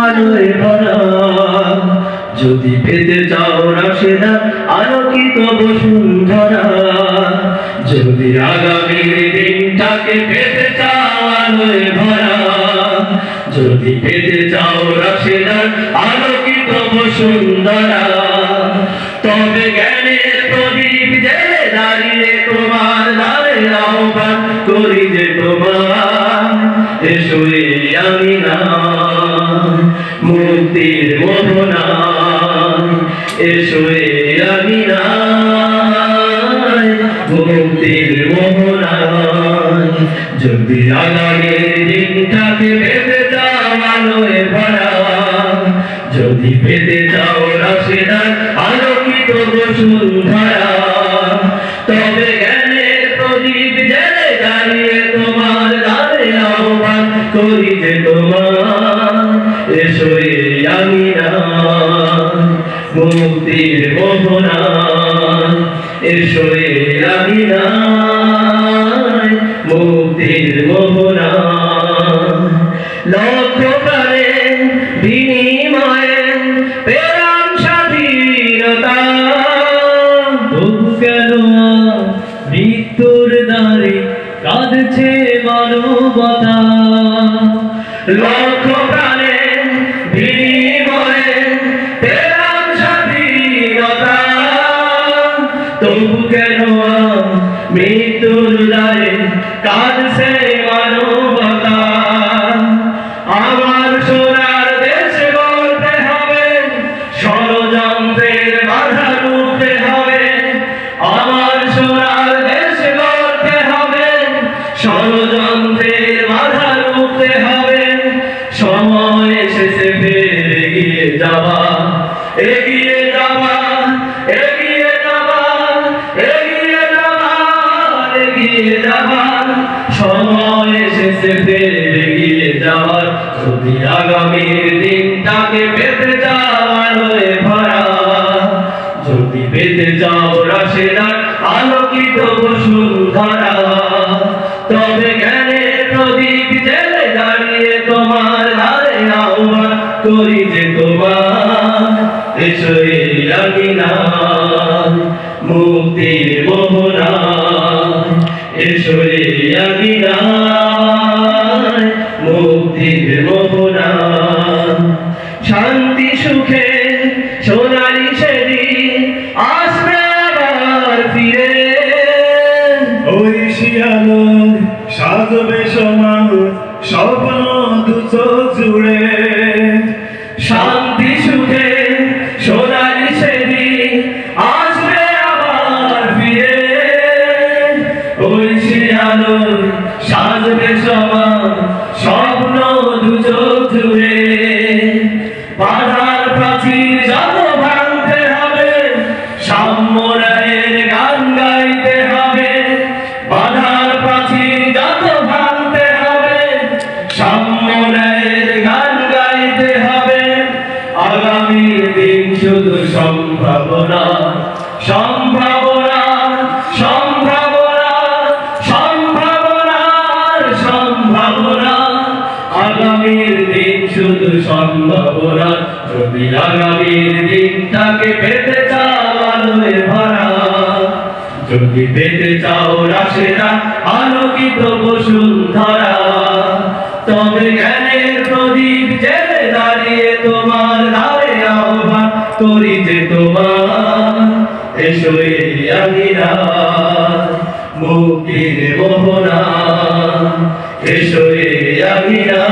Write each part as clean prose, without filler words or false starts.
আলোয় ভরা যদি পেতে চাও রাশেদা আলোকিত বসুন্ধরা, যদি আগামীর দিনটাকে পেতে চাও আলোয় ভরা, যদি পেতে চাও রাশেদা আলোকিত বসুন্ধরা, তবে জ্ঞানের প্রদীপ জেলে দাঁড়িয়ে তোমার দ্বারে আহ্বান করি যে তোমার এসো আমিনা মুক্তির মোহনা, এসো আমিনা মুক্তির মোহনা। যদি আগামীর দিনটাকে পেতে চাও আলোয় ভরা, যদি পেতে চাও রাশেদা আলোকিত বসুন্ধরা, তবে জ্ঞানের প্রদীপ জেলে দাঁড়িয়ে তোমার দ্বারে আহ্বান করি যে তোমার এসো আমিনা মুক্তির মোহনা, এসো আমিনা মুক্তির মোহনা। লক্ষ প্রাণের বিনিময়ে পেলাম স্বাধীনতা, তবু কেন মৃত্যুর দ্বারে কাঁদছে মানবতা। লক্ষ প্রাণের বিনিময়ে পেলাম স্বাধীনতা, তবু কেন মৃত্যুর দ্বারে কাঁদছে মানবতা। আমার সোনার দেশ গড়তে হবে, ষড়যন্ত্রের বাধা রুখতে হবে। আমার সোনার দেশ গড়তে হবে, ষড়যন্ত্রের বাধা রুখতে হবে। সময় এসেছে ফের এগিয়ে যাওয়া, এগিয়ে যাওয়া, এগিয়ে যাওয়া, এগিয়ে যাওয়া, এগিয়ে যাওয়া। সময় এসেছে ফের এগিয়ে যাওয়ার, যদি আগামীর দিনটাকে পেতে চাও আলোয় ভরা, যদি পেতে চাও রাশেদা আলোকিত বসুন্ধরা, তবে জ্ঞানের প্রদীপ জেলে দাঁড়িয়ে তোমার দ্বারে আহ্বান করি যে তোমার এসো আমিনা মুক্তির মোহনা, এসো আমিনা মুক্তির মোহনা। শান্তি সুখে সোনালি সেদিন আসবে আবার ফিরে, ওই শিয়ালোর সাজবে সমাজ স্বপ্ন দুচোখ জুড়ে। শান্তি সুখে সোনালি সেদিন আসবে আবার ফিরে, ওই শিয়ালোর সাজবে সমাজ স্বপ্ন দুচোখ জুড়ে। বাধার প্রাচীর যত ভাঙতে হবে, সাম্য ন্যায়ের গান গাইতে হবে। বাধার প্রাচীর যত ভাঙতে হবে, সাম্য ন্যায়ের গান গাইতে হবে। আগামীর দিন শুধু সম্ভাবনা, সম্ভাবনা, সম্ভাবনা, সম্ভাবনার সম্ভাবনা। আগামীর দিন শুধু সম্ভাবনা, যদি আগামীর দিনটাকে পেতে চাও আলোয় ভরা, যদি পেতে চাও রাশেদা আলোকিত বসুন্ধরা, তবে জ্ঞানের প্রদীপ জেলে দাঁড়িয়ে তোমার দ্বারে আহ্বান করি যে তোমার এসো আমিনা মুক্তির মোহনা, এসো আমিনা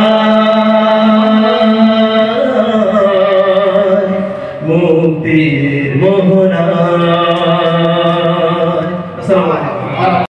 মুক্তির মোহনা।